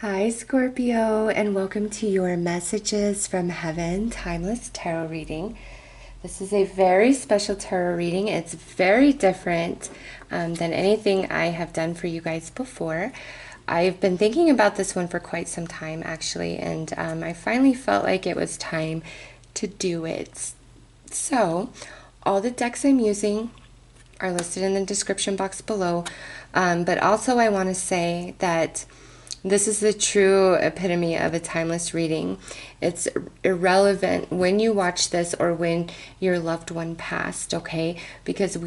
Hi, Scorpio, and welcome to your Messages from Heaven Timeless Tarot reading. This is a very special tarot reading. It's very different than anything I have done for you guys before. I've been thinking about this one for quite some time, actually, and I finally felt like it was time to do it. So, all the decks I'm using are listed in the description box below, but also I want to say that this is the true epitome of a timeless reading. It's irrelevant when you watch this or when your loved one passed, okay? Because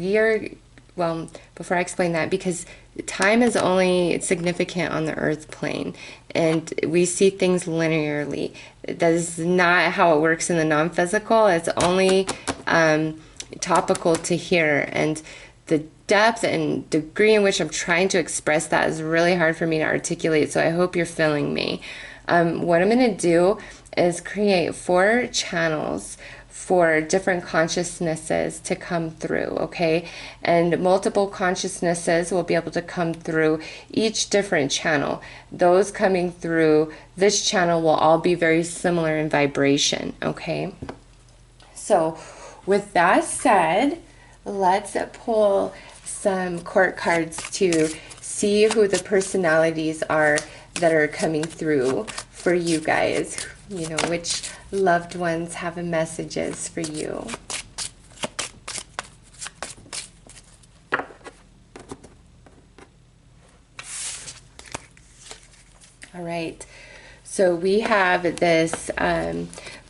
well, before I explain that, because time is only significant on the earth plane and we see things linearly. That is not how it works in the non-physical. It's only topical to here, and the depth and degree in which I'm trying to express that is really hard for me to articulate, so I hope you're feeling me. What I'm going to do is create 4 channels for different consciousnesses to come through, okay? And multiple consciousnesses will be able to come through each different channel. Those coming through this channel will all be very similar in vibration, okay? So with that said, let's pull some court cards to see who the personalities are that are coming through for you guys. You know, which loved ones have messages for you. All right. So we have this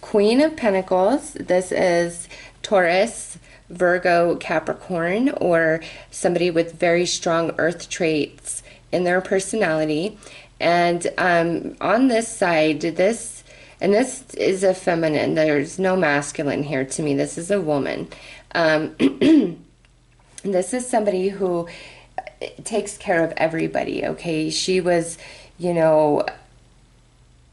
Queen of Pentacles. This is Taurus, Virgo, Capricorn, or somebody with very strong earth traits in their personality. And on this side, this is a feminine. There's no masculine here to me. This is a woman. This is somebody who takes care of everybody, okay? She was, you know,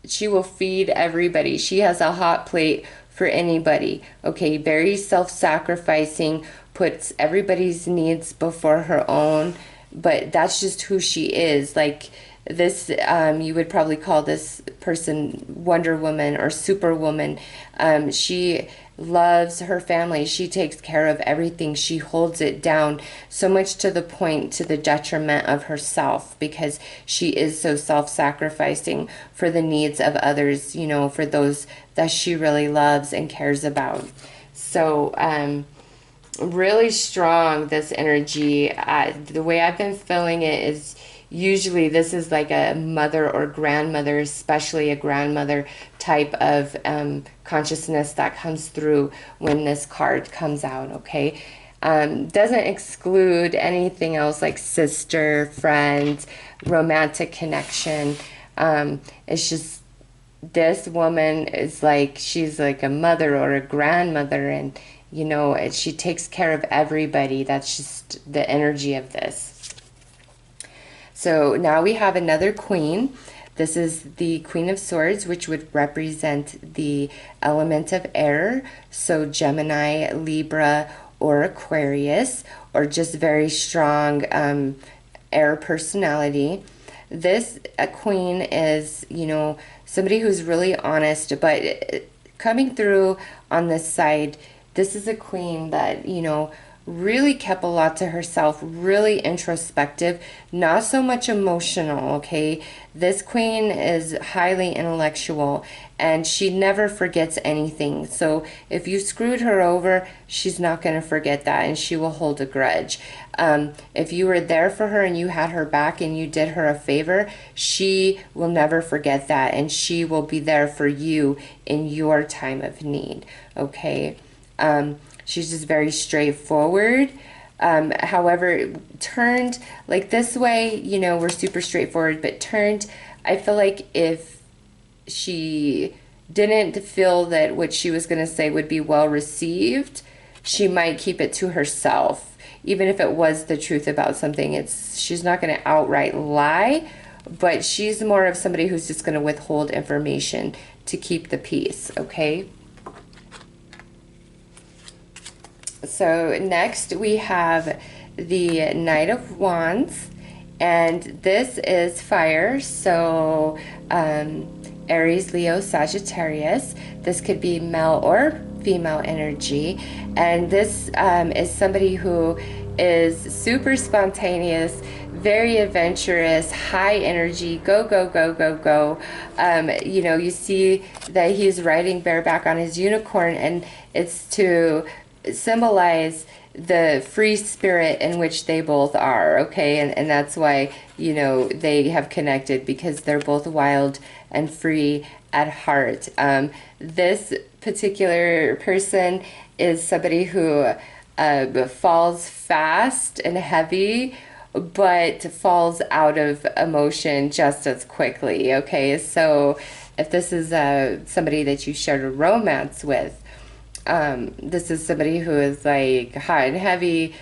she will feed everybody. She has a hot plate for anybody, okay? Very self-sacrificing, puts everybody's needs before her own, but that's just who she is. Like this, you would probably call this person Wonder Woman or Superwoman. She loves her family. She takes care of everything. She holds it down, so much to the point to the detriment of herself, because she is so self-sacrificing for the needs of others, you know, for those that she really loves and cares about. So really strong, this energy. The way I've been feeling it is usually this is like a mother or grandmother, especially a grandmother type of consciousness that comes through when this card comes out, okay? Doesn't exclude anything else like sister, friend, romantic connection. It's just this woman is like, she's like a mother or a grandmother, and you know, she takes care of everybody. That's just the energy of this. So now we have another queen. This is the Queen of Swords, which would represent the element of air. So Gemini, Libra, or Aquarius, or just very strong air personality. This queen is, you know, somebody who's really honest, but coming through on this side, this is a queen that, you know, really kept a lot to herself, really introspective, not so much emotional, okay? This queen is highly intellectual and she never forgets anything. So if you screwed her over, she's not going to forget that, and she will hold a grudge. If you were there for her and you had her back and you did her a favor, she will never forget that, and she will be there for you in your time of need, okay? She's just very straightforward. However, turned like this way, you know, we're super straightforward, but turned, I feel like if she didn't feel that what she was going to say would be well received, she might keep it to herself. Even if it was the truth about something, she's not going to outright lie, but she's more of somebody who's just going to withhold information to keep the peace, okay? So next we have the Knight of Wands, And this is fire, so Aries, Leo, Sagittarius. This could be male or female energy. And this is somebody who is super spontaneous, very adventurous, high energy, go, go, go, go, go. You know, you see that he's riding bareback on his unicorn, and it's to symbolize the free spirit in which they both are, okay? And that's why, you know, they have connected, because they're both wild and free at heart. This particular person is somebody who falls fast and heavy, but falls out of emotion just as quickly, okay? So if this is somebody that you shared a romance with, this is somebody who is like hot and heavy,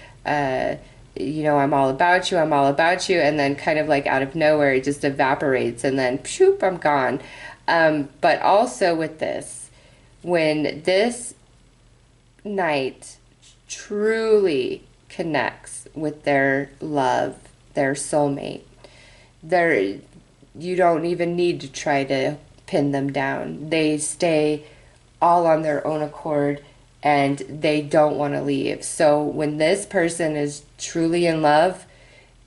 you know, I'm all about you, I'm all about you, and then kind of like out of nowhere it just evaporates, and then pshoop, I'm gone. But also with this, when this knight truly connects with their love, their soulmate, you don't even need to try to pin them down. They stay all on their own accord, and they don't want to leave. So when this person is truly in love,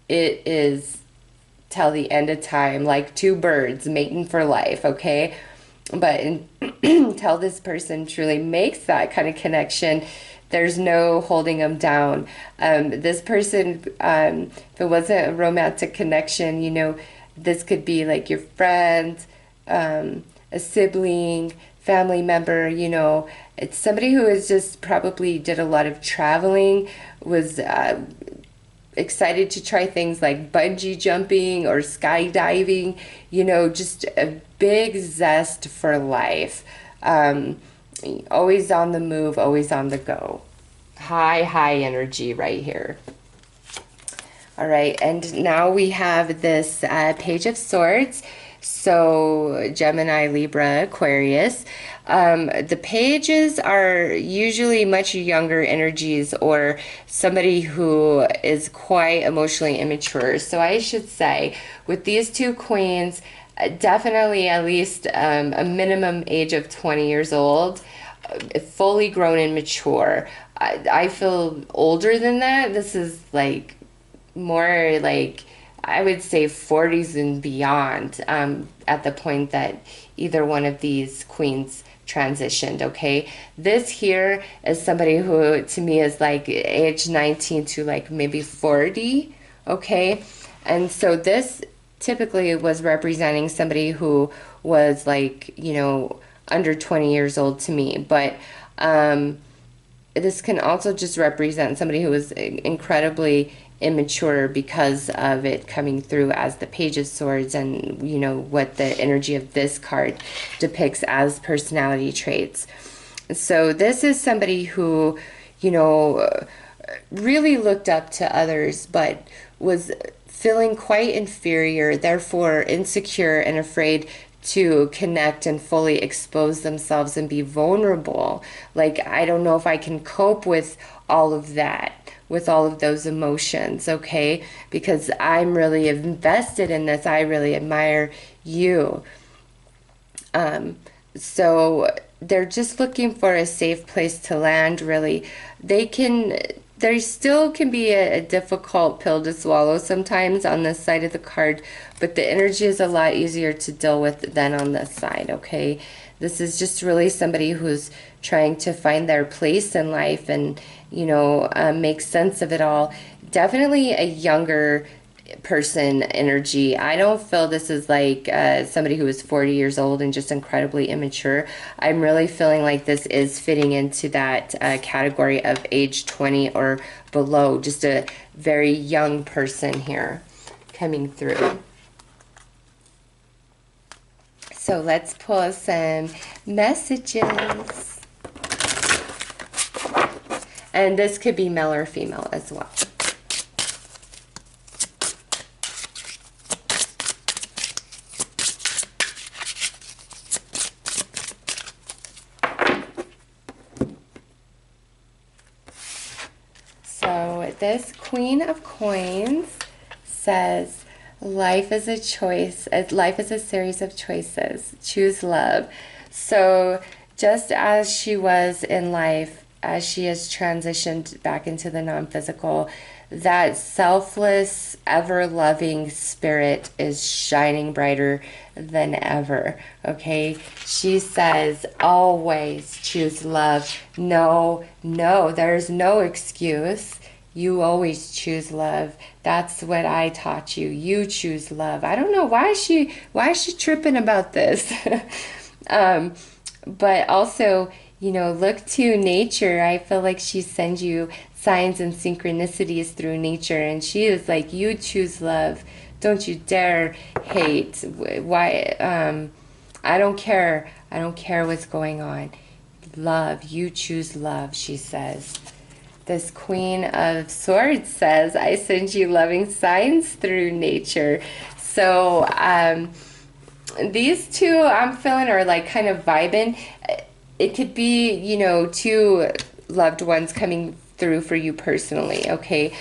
it is till the end of time, like two birds mating for life, okay? But until this person truly makes that kind of connection, there's no holding them down. This person, if it wasn't a romantic connection, you know, this could be like your friend, a sibling, family member, you know. It's somebody who has just probably did a lot of traveling, was excited to try things like bungee jumping or skydiving, you know, just a big zest for life. Always on the move, always on the go. High energy right here. All right, and now we have this Page of Swords. So Gemini, Libra, Aquarius. The pages are usually much younger energies, or somebody who is quite emotionally immature. So I should say, with these two queens, definitely at least a minimum age of 20 years old, fully grown and mature. I feel older than that. This is like more like, I would say 40s and beyond, at the point that either one of these queens transitioned, okay? This here is somebody who to me is like age 19 to like maybe 40, okay? And so this typically was representing somebody who was like, you know, under 20 years old to me. But this can also just represent somebody who was incredibly immature because of it coming through as the Page of Swords, and you know what the energy of this card depicts as personality traits. So this is somebody who, you know, really looked up to others, but was feeling quite inferior, therefore insecure and afraid to connect and fully expose themselves and be vulnerable. Like, I don't know if I can cope with all of that, with all of those emotions, okay? Because I'm really invested in this. I really admire you. So they're just looking for a safe place to land, really. There still can be a difficult pill to swallow sometimes on this side of the card, but the energy is a lot easier to deal with than on this side, okay? This is just really somebody who's trying to find their place in life and, you know, make sense of it all. Definitely a younger person energy. I don't feel this is like somebody who is 40 years old and just incredibly immature. I'm really feeling like this is fitting into that category of age 20 or below. Just a very young person here coming through. So let's pull some messages. And this could be male or female as well. So this Queen of Coins says, life is a choice. Life is a series of choices. Choose love. So just as she was in life, as she has transitioned back into the non-physical, that selfless, ever-loving spirit is shining brighter than ever, okay? She says, always choose love. No, there's no excuse. You always choose love. That's what I taught you. You choose love. I don't know why is she tripping about this. But also, you know, look to nature. I feel like she sends you signs and synchronicities through nature, and she is like, you choose love. Don't you dare hate. Why? I don't care. I don't care what's going on. Love. You choose love, she says. This Queen of Swords says, I send you loving signs through nature. So these two I'm feeling are like kind of vibing. It could be, you know, two loved ones coming through for you personally, okay?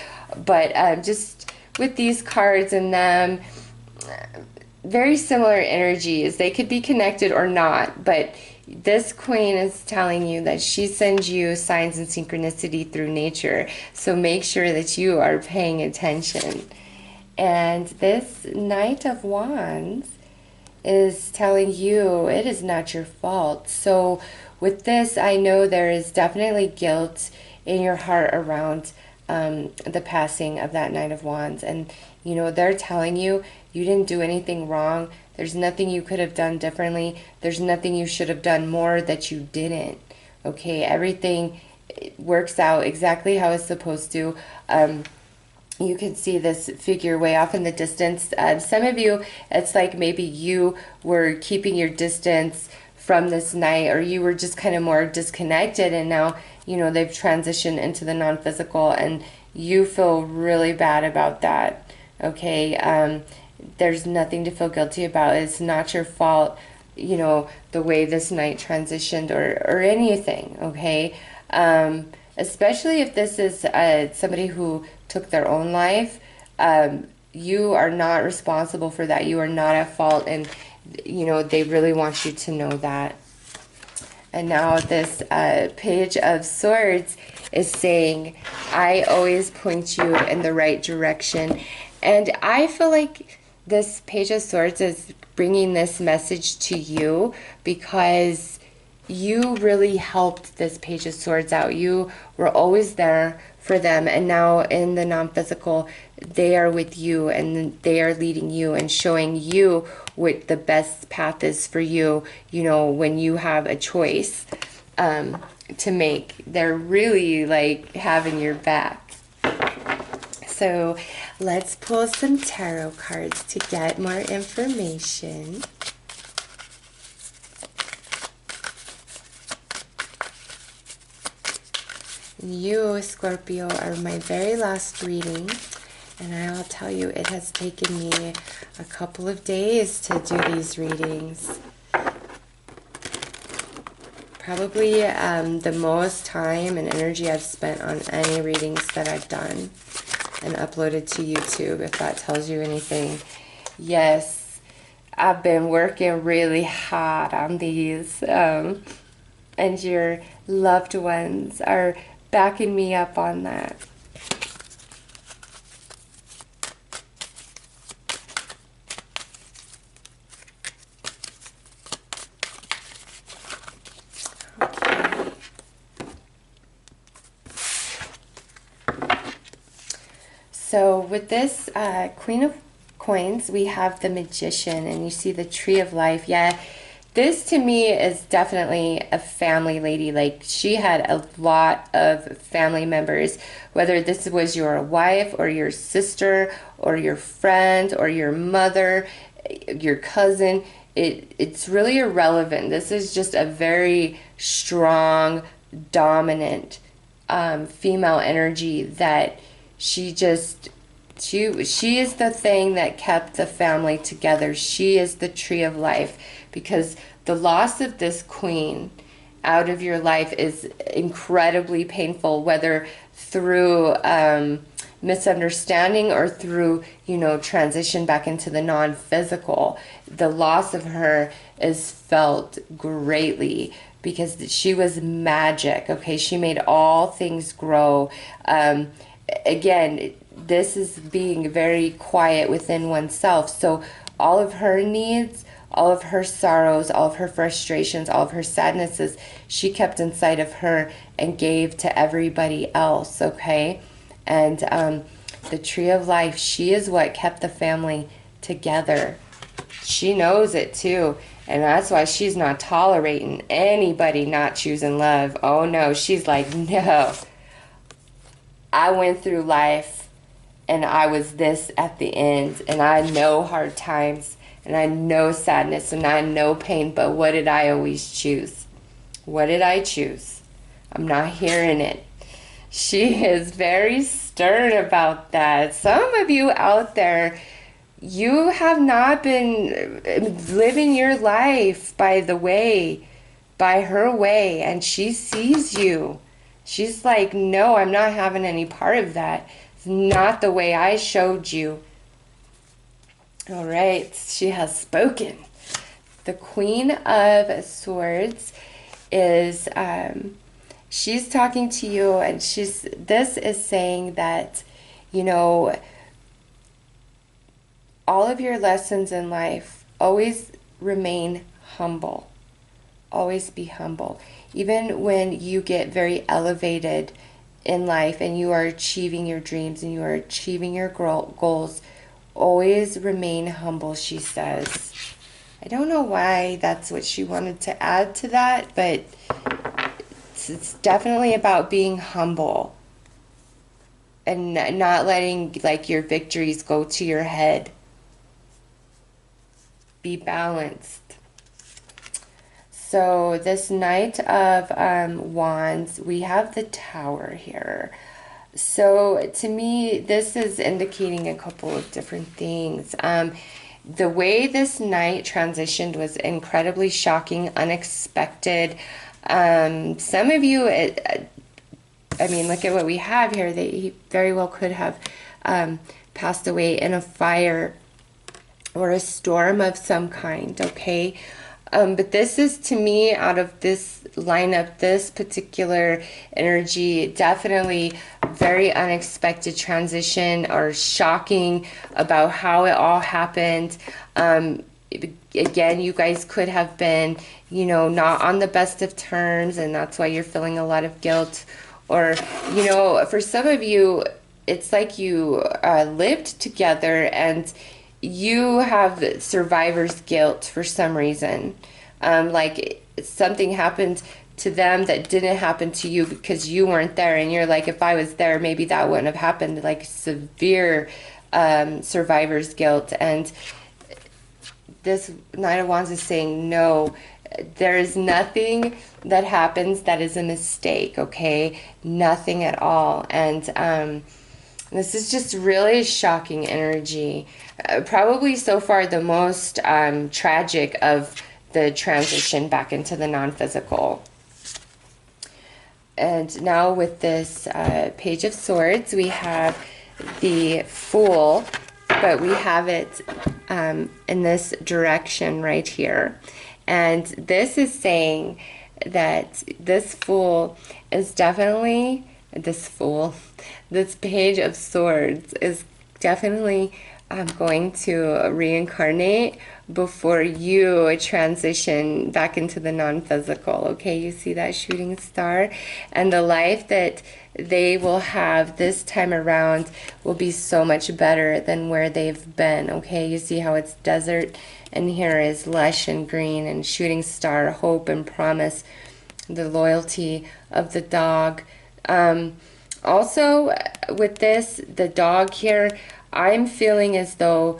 But just with these cards and them, very similar energies. They could be connected or not, but this queen is telling you that she sends you signs and synchronicity through nature. So make sure that you are paying attention. And this Knight of Wands is telling you it is not your fault. So with this, I know there is definitely guilt in your heart around the passing of that Knight of Wands. And, you know, they're telling you you didn't do anything wrong. There's nothing you could have done differently. There's nothing you should have done more that you didn't. Okay, everything works out exactly how it's supposed to. You can see this figure way off in the distance. Some of you, it's like maybe you were keeping your distance from this knight, or you were just kind of more disconnected, and now, you know, they've transitioned into the non-physical, and you feel really bad about that. Okay, there's nothing to feel guilty about. It's not your fault, you know, the way this knight transitioned or anything, okay? Especially if this is somebody who took their own life, you are not responsible for that. You are not at fault, and, you know, they really want you to know that. And now this Page of Swords is saying, I always point you in the right direction. And I feel like this Page of Swords is bringing this message to you because you really helped this Page of Swords out. You were always there for them, and now in the non-physical, they are with you, and they are leading you and showing you what the best path is for you, you know, when you have a choice to make. They're really like having your back. So let's pull some tarot cards to get more information. You, Scorpio, are my very last reading, and I'll tell you, it has taken me a couple of days to do these readings. Probably the most time and energy I've spent on any readings that I've done and uploaded to YouTube, if that tells you anything. Yes, I've been working really hard on these, and your loved ones are backing me up on that. Okay. So with this Queen of Coins, we have the Magician, and you see the Tree of Life. Yeah, this to me is definitely a family lady. Like, she had a lot of family members, whether this was your wife or your sister or your friend or your mother, your cousin. It's really irrelevant. This is just a very strong, dominant female energy that she is the thing that kept the family together. She is the Tree of Life, because the loss of this queen out of your life is incredibly painful, whether through misunderstanding or through, you know, transition back into the non-physical, the loss of her is felt greatly because she was magic, okay? She made all things grow. Again, this is being very quiet within oneself. So all of her needs, all of her sorrows, all of her frustrations, all of her sadnesses, she kept inside of her and gave to everybody else, okay? And the tree of life, she is what kept the family together. She knows it too. And that's why she's not tolerating anybody not choosing love. Oh no, she's like, no. I went through life and I was this at the end. And I know hard times. And I know sadness. And I know pain. But what did I always choose? What did I choose? I'm not hearing it. She is very stern about that. Some of you out there, you have not been living your life by the way, by her way, and she sees you. She's like, no, I'm not having any part of that. It's not the way I showed you. All right, she has spoken. The Queen of Swords is, she's talking to you, and this is saying that, you know, all of your lessons in life, always remain humble. Always be humble. Even when you get very elevated in life and you are achieving your dreams and you are achieving your goals, always remain humble, she says. I don't know why that's what she wanted to add to that, but it's definitely about being humble and not letting like your victories go to your head. Be balanced. So this Knight of Wands, we have the Tower here. So to me, this is indicating a couple of different things. The way this Knight transitioned was incredibly shocking, unexpected. Some of you, I mean, look at what we have here. He very well could have passed away in a fire or a storm of some kind, okay? But this is, to me, out of this lineup, this particular energy, definitely very unexpected transition or shocking about how it all happened. Again, you guys could have been, you know, not on the best of terms, and that's why you're feeling a lot of guilt. Or, you know, for some of you, it's like you lived together and you have survivor's guilt for some reason. Like something happened to them that didn't happen to you because you weren't there. And you're like, if I was there, maybe that wouldn't have happened. Like severe survivor's guilt. And this Knight of Wands is saying, no, there is nothing that happens that is a mistake, okay? Nothing at all. And this is just really shocking energy. Probably so far the most tragic of the transition back into the non-physical. And now with this Page of Swords, we have the Fool, but we have it in this direction right here. And this is saying that this Fool is definitely, this Page of Swords is definitely going to reincarnate before you transition back into the non-physical. Okay, you see that shooting star? And the life that they will have this time around will be so much better than where they've been. Okay, you see how it's desert, and here is lush and green, and shooting star, hope and promise, the loyalty of the dog. Also, with this, the dog here, I'm feeling as though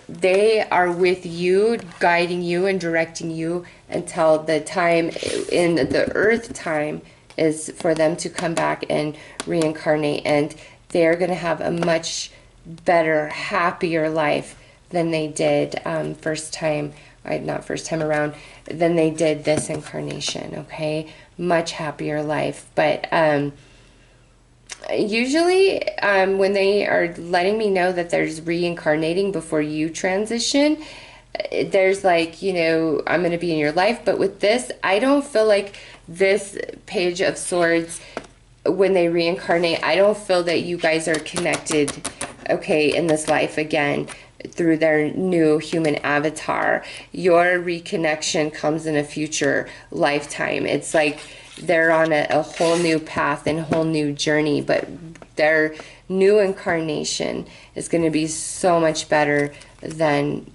they are with you, guiding you and directing you until the time in the earth time is for them to come back and reincarnate. And they're going to have a much better, happier life than they did not first time around, than they did this incarnation, okay? Much happier life. But Usually, when they are letting me know that there's reincarnating before you transition, there's like, I'm going to be in your life. But with this, I don't feel like this Page of Swords, when they reincarnate, I don't feel that you guys are connected, okay, in this life again through their new human avatar. Your reconnection comes in a future lifetime. It's like they're on a whole new path and whole new journey, but their new incarnation is going to be so much better than,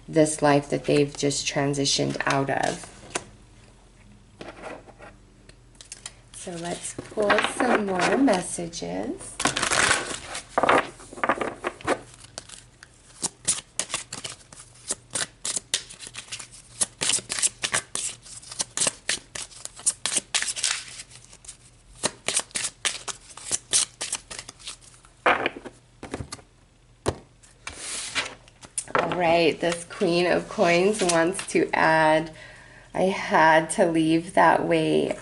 this life that they've just transitioned out of. So let's pull some more messages. Right, this Queen of Coins wants to add, I had to leave that way.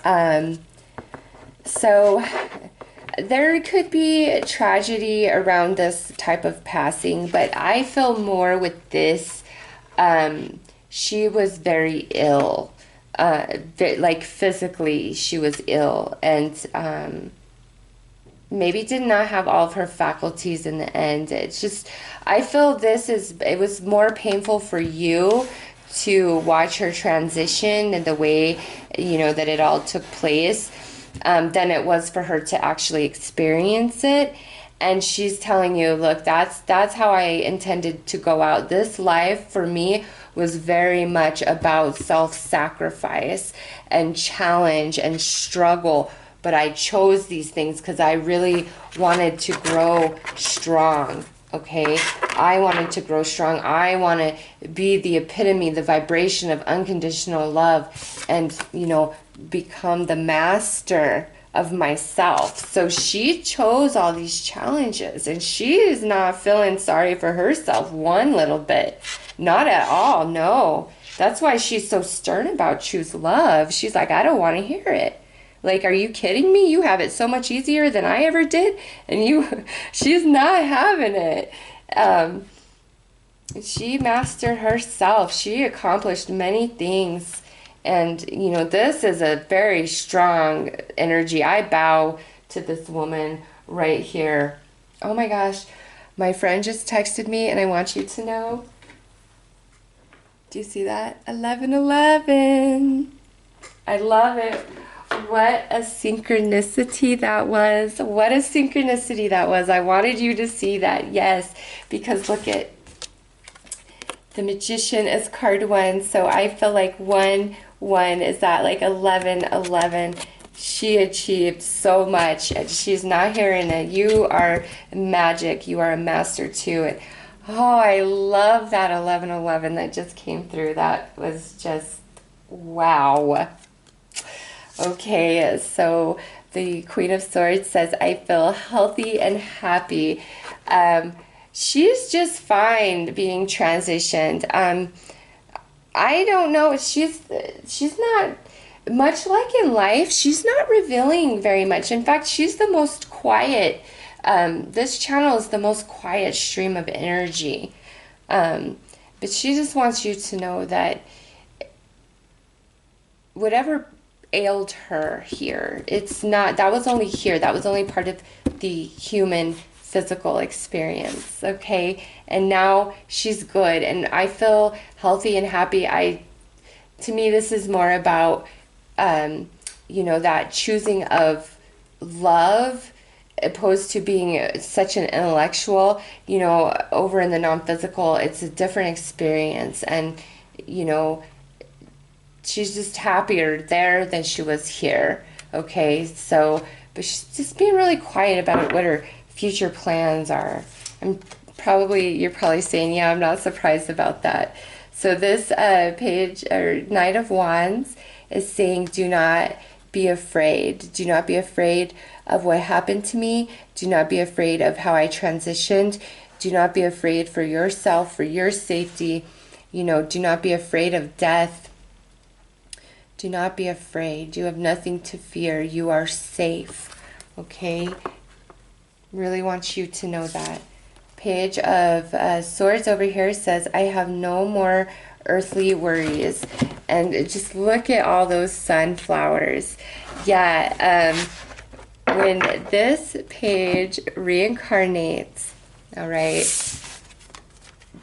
So there could be tragedy around this type of passing, but I feel more with this, she was very ill, like physically she was ill, and maybe did not have all of her faculties in the end. It's just, I feel it was more painful for you to watch her transition and the way, that it all took place, than it was for her to actually experience it. And she's telling you, look, that's how I intended to go out. This life for me was very much about self-sacrifice and challenge and struggle. But I chose these things because I really wanted to grow strong, okay? I wanted to grow strong. I want to be the epitome, the vibration of unconditional love and, become the master of myself. So she chose all these challenges, and she is not feeling sorry for herself one little bit. Not at all, no. That's why she's so stern about choose love. She's like, I don't want to hear it. Like, are you kidding me? You have it so much easier than I ever did. And she's not having it. She mastered herself. She accomplished many things. And, this is a very strong energy. I bow to this woman right here. Oh my gosh. My friend just texted me, and I want you to know. Do you see that? 1111. I love it. What a synchronicity that was. What a synchronicity that was. I wanted you to see that. Yes, because look at the Magician is card 1. So I feel like 1, 1 is that like 11, 11. She achieved so much. She's not hearing it. You are magic. You are a master to it. Oh, I love that 11, 11 that just came through. That was just wow. Okay, so the Queen of Swords says, I feel healthy and happy. She's just fine being transitioned. I don't know. She's not, much like in life, she's not revealing very much. In fact, she's the most quiet. This channel is the most quiet stream of energy. But she just wants you to know that whatever ailed her here, that was only here. That was only part of the human physical experience, okay? And now she's good, and I feel healthy and happy. To me, this is more about, that choosing of love opposed to being such an intellectual, over in the non-physical. It's a different experience, and, she's just happier there than she was here, okay? So, but she's just being really quiet about what her future plans are. You're probably saying, yeah, I'm not surprised about that. So this page, or Knight of Wands, is saying, do not be afraid. Do not be afraid of what happened to me. Do not be afraid of how I transitioned. Do not be afraid for yourself, for your safety. Do not be afraid of death. Do not be afraid. You have nothing to fear. You are safe. Okay? Really want you to know that. Page of Swords over here says, I have no more earthly worries. And just look at all those sunflowers. Yeah, when this page reincarnates, all right,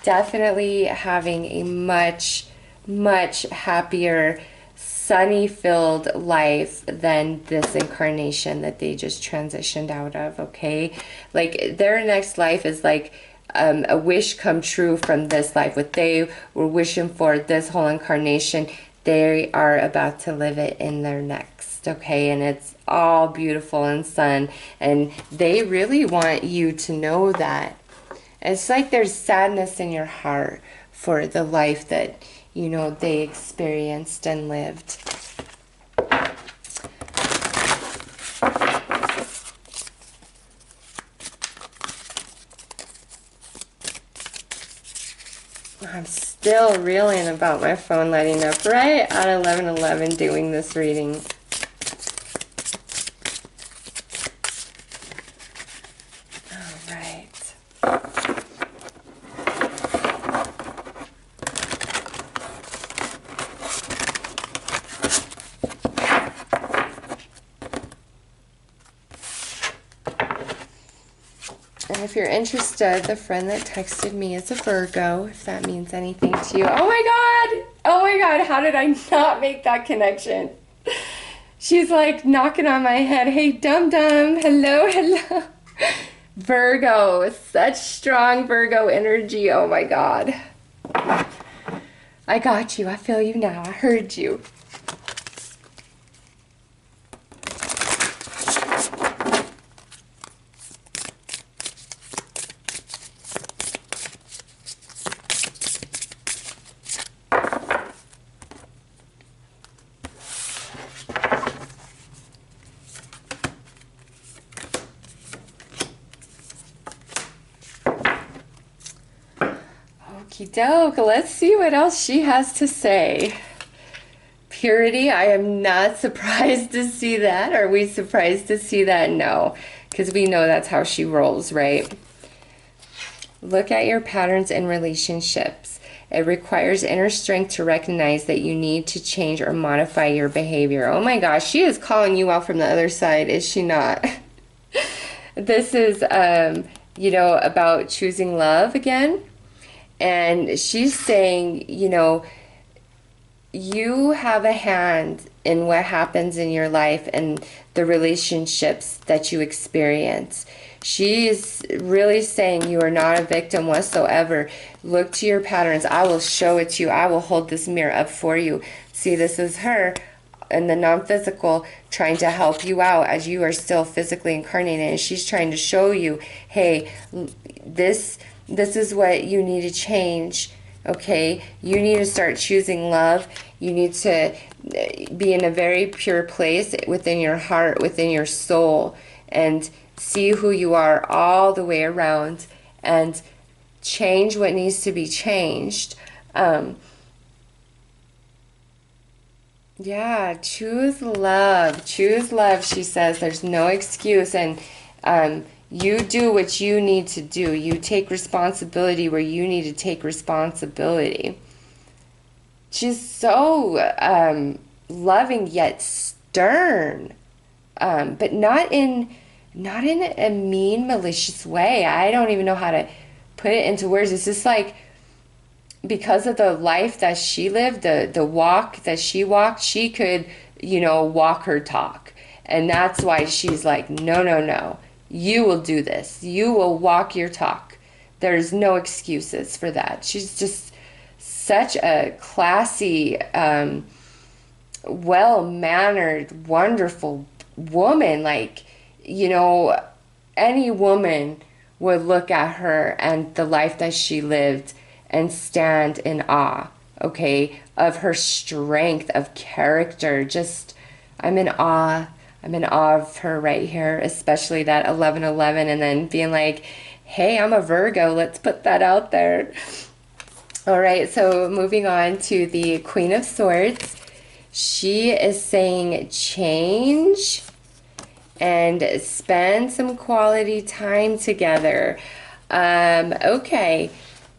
definitely having a much, much happier, sunny-filled life than this incarnation that they just transitioned out of, okay? Like, their next life is like a wish come true from this life. What they were wishing for this whole incarnation, they are about to live it in their next, okay? And it's all beautiful and sun, and they really want you to know that. It's like there's sadness in your heart for the life that, you know, they experienced and lived. I'm still reeling about my phone lighting up right at 11:11 doing this reading. All right. And if you're interested, the friend that texted me is a Virgo, if that means anything to you. Oh my God! Oh my God, how did I not make that connection? She's like knocking on my head. Hey, dum-dum, hello, hello. Virgo, such strong Virgo energy. Oh my God. I got you. I feel you now. I heard you. Okie doke, let's see what else she has to say. Purity, I am not surprised to see that. Are we surprised to see that? No, because we know that's how she rolls, right? Look at your patterns in relationships. It requires inner strength to recognize that you need to change or modify your behavior. Oh my gosh, she is calling you out from the other side, is she not? This is, you know, about choosing love again. And she's saying, you know, you have a hand in what happens in your life and the relationships that you experience. She's really saying you are not a victim whatsoever. Look to your patterns. I will show it to you. I will hold this mirror up for you. See, this is her in the non-physical trying to help you out as you are still physically incarnated. And she's trying to show you, hey, this is what you need to change, okay? You need to start choosing love. You need to be in a very pure place within your heart, within your soul, and see who you are all the way around and change what needs to be changed. Yeah, choose love. Choose love, she says. There's no excuse. And you do what you need to do. You take responsibility where you need to take responsibility. She's so loving yet stern, but not in a mean, malicious way. I don't even know how to put it into words. It's just like, because of the life that she lived, the walk that she walked, she could, you know, walk her talk. And that's why she's like, no, no, no. You will do this. You will walk your talk. There's no excuses for that. She's just such a classy, well-mannered, wonderful woman. Like, you know, any woman would look at her and the life that she lived and stand in awe, okay, of her strength of character. Just, I'm in awe. I'm in awe of her right here, especially that 11:11, and then being like, hey, I'm a Virgo. Let's put that out there. All right, so moving on to the Queen of Swords. She is saying change and spend some quality time together. Okay.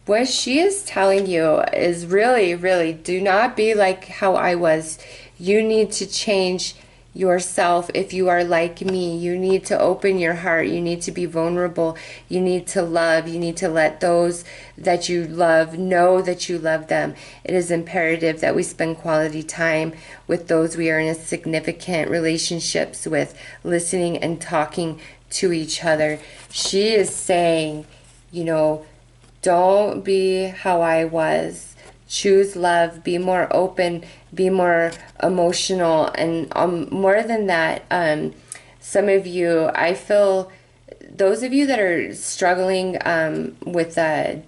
What she is telling you is really, really do not be like how I was. You need to change yourself. If you are like me, you need to open your heart. You need to be vulnerable. You need to love. You need to let those that you love know that you love them. It is imperative that we spend quality time with those we are in a significant relationships with, listening and talking to each other. She is saying, you know, don't be how I was. Choose love. Be more open. Be more emotional. And more than that, some of you, I feel, those of you that are struggling with a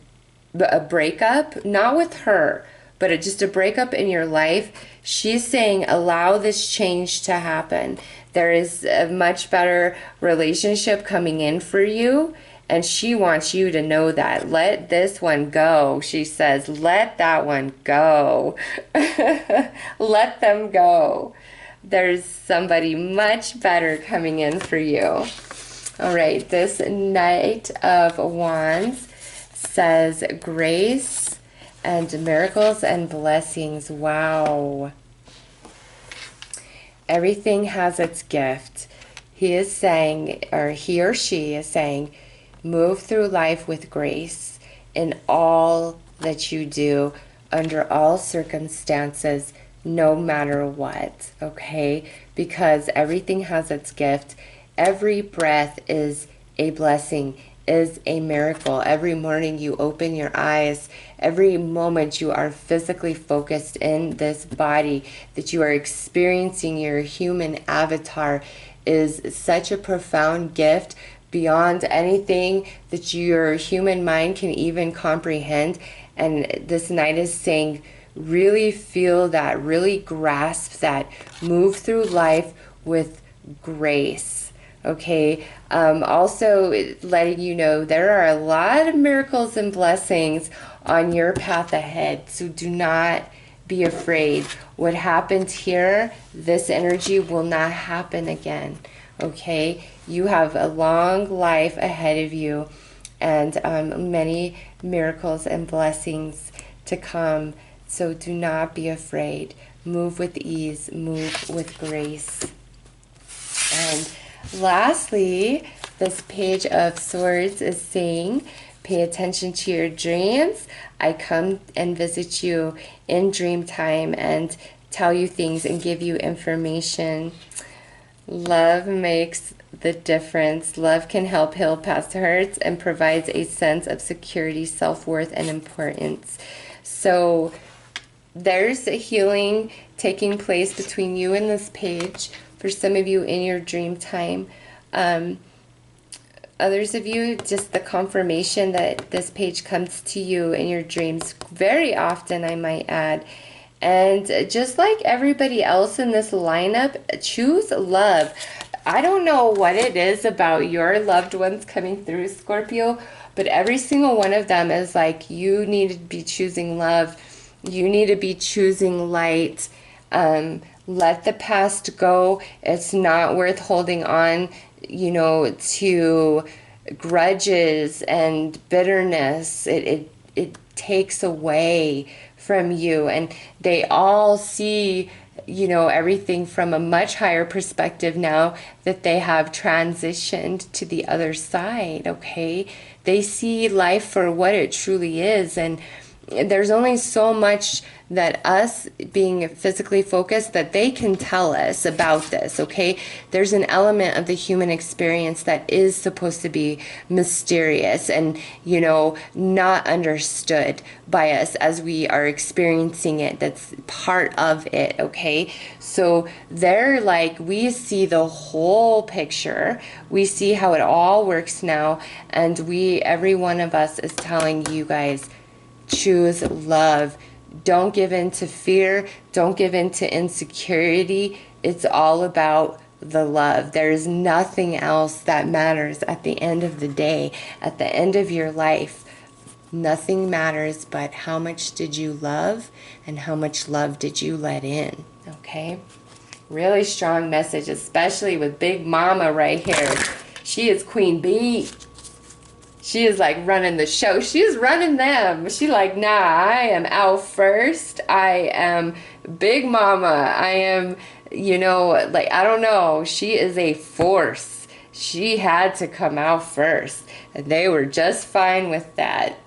breakup, not with her, but just a breakup in your life, she's saying allow this change to happen. There is a much better relationship coming in for you. And she wants you to know that. Let this one go. She says, let that one go. Let them go. There's somebody much better coming in for you. All right, this Knight of Wands says grace and miracles and blessings. Wow. Everything has its gift. He is saying, or he or she is saying, move through life with grace in all that you do, under all circumstances, no matter what, okay? Because everything has its gift. Every breath is a blessing, is a miracle. Every morning you open your eyes, every moment you are physically focused in this body, that you are experiencing your human avatar, is such a profound gift beyond anything that your human mind can even comprehend. And this Knight is saying, really feel that, really grasp that, move through life with grace. Okay, also letting you know there are a lot of miracles and blessings on your path ahead, so do not be afraid. What happened here, this energy will not happen again. Okay, you have a long life ahead of you, and many miracles and blessings to come. So do not be afraid. Move with ease, move with grace. And lastly, this Page of Swords is saying, pay attention to your dreams. I come and visit you in dream time and tell you things and give you information. Love makes the difference. Love can help heal past hurts and provides a sense of security, self-worth, and importance. So there's a healing taking place between you and this page for some of you in your dream time. Others of you, just the confirmation that this page comes to you in your dreams very often, I might add. And just like everybody else in this lineup, choose love. I don't know what it is about your loved ones coming through, Scorpio, but every single one of them is like, you need to be choosing love. You need to be choosing light. Let the past go. It's not worth holding on, you know, to grudges and bitterness. It takes away from you, and they all see, you know, everything from a much higher perspective now that they have transitioned to the other side. Okay, they see life for what it truly is, and there's only so much that us being physically focused that they can tell us about this, okay? There's an element of the human experience that is supposed to be mysterious and, you know, not understood by us as we are experiencing it. That's part of it, okay? So they're like, we see the whole picture. We see how it all works now, and every one of us is telling you guys, choose love. Don't give in to fear. Don't give in to insecurity. It's all about the love. There's nothing else that matters at the end of the day, at the end of your life. Nothing matters but how much did you love and how much love did you let in, okay? Really strong message, especially with Big Mama right here. She is Queen Bee. She is like running the show. She's running them. She like, nah, I am out first. I am Big Mama. I am, you know, like, I don't know. She is a force. She had to come out first. And they were just fine with that.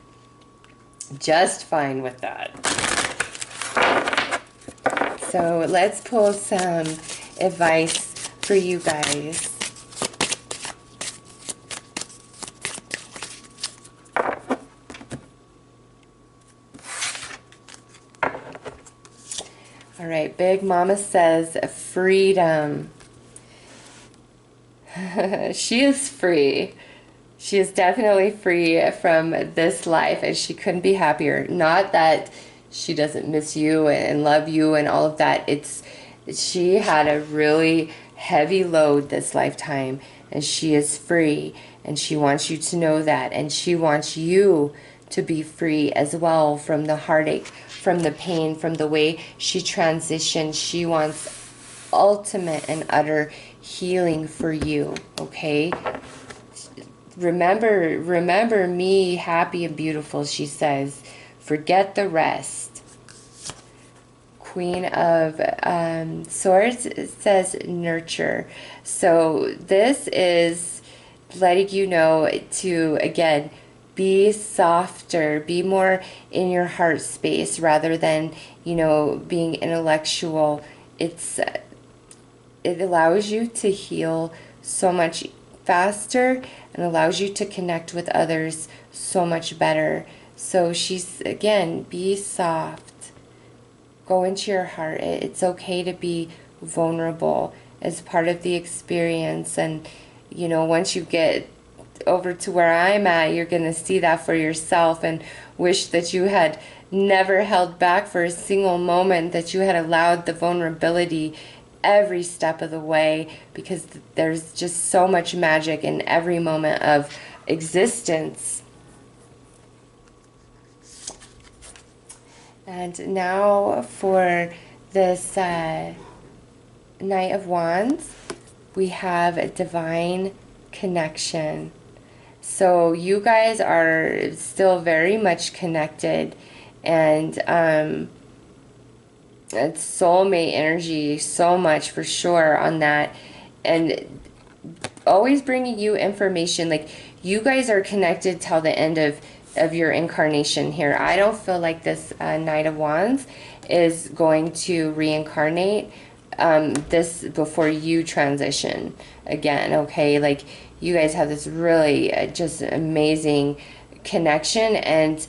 Just fine with that. So let's pull some advice for you guys. All right, Big Mama says freedom. She is free. She is definitely free from this life, and she couldn't be happier. Not that she doesn't miss you and love you and all of that. It's she had a really heavy load this lifetime, and she is free, and she wants you to know that, and she wants you to be free as well from the heartache, from the pain, from the way she transitioned. She wants ultimate and utter healing for you, okay? Remember me, happy and beautiful, she says. Forget the rest. Queen of Swords says nurture. So this is letting you know to, again, be softer, be more in your heart space rather than, you know, being intellectual. It allows you to heal so much faster and allows you to connect with others so much better. So she's, again, be soft. Go into your heart. It's okay to be vulnerable as part of the experience. And, you know, once you get over to where I'm at, you're going to see that for yourself and wish that you had never held back for a single moment, that you had allowed the vulnerability every step of the way, because there's just so much magic in every moment of existence. And now for this Knight of Wands, we have a divine connection. So you guys are still very much connected, and it's soulmate energy so much for sure on that, and always bringing you information. Like, you guys are connected till the end of your incarnation here. I don't feel like this Knight of Wands is going to reincarnate this before you transition again, okay? Like, you guys have this really just amazing connection, and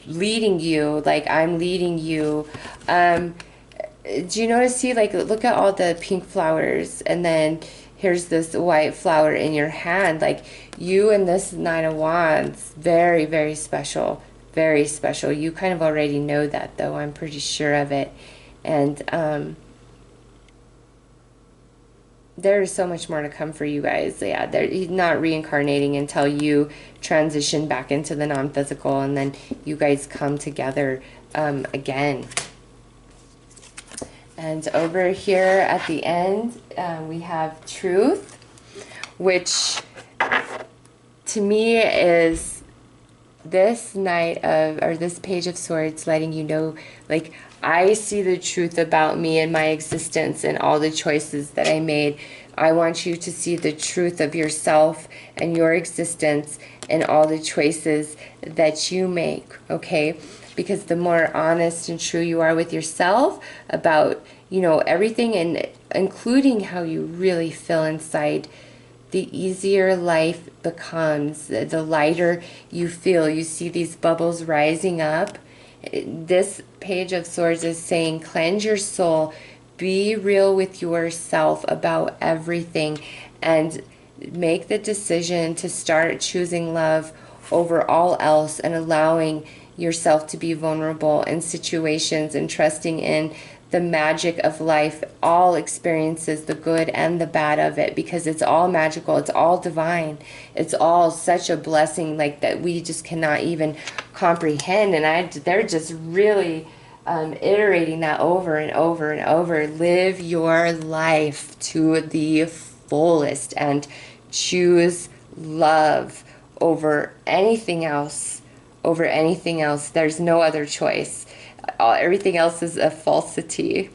leading you, like I'm leading you. Do you notice, see, like, look at all the pink flowers, and then here's this white flower in your hand. Like, you and this Nine of Wands, very, very special, very special. You kind of already know that, though. I'm pretty sure of it. And there is so much more to come for you guys. Yeah, he's not reincarnating until you transition back into the non-physical, and then you guys come together again. And over here at the end, we have truth, which to me is this Knight of, or this Page of Swords, letting you know, like, I see the truth about me and my existence and all the choices that I made. I want you to see the truth of yourself and your existence and all the choices that you make, okay? Because the more honest and true you are with yourself about, you know, everything, and including how you really feel inside, the easier life becomes, the lighter you feel. You see these bubbles rising up. This Page of Swords is saying, cleanse your soul, be real with yourself about everything, and make the decision to start choosing love over all else, and allowing yourself to be vulnerable in situations, and trusting in the magic of life, all experiences, the good and the bad of it, because it's all magical, it's all divine, it's all such a blessing, like, that we just cannot even comprehend. And they're just really iterating that over and over and over. Live your life to the fullest and choose love over anything else. Over anything else. There's no other choice. Everything else is a falsity.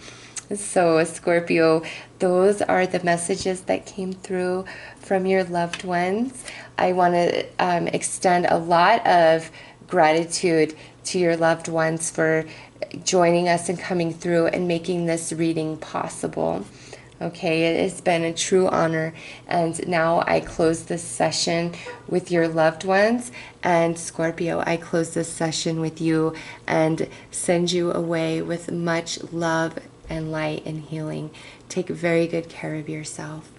So, Scorpio, those are the messages that came through from your loved ones. I want to extend a lot of gratitude to your loved ones for joining us and coming through and making this reading possible. Okay, it has been a true honor, and now I close this session with your loved ones, and Scorpio, I close this session with you and send you away with much love and light and healing. Take very good care of yourself.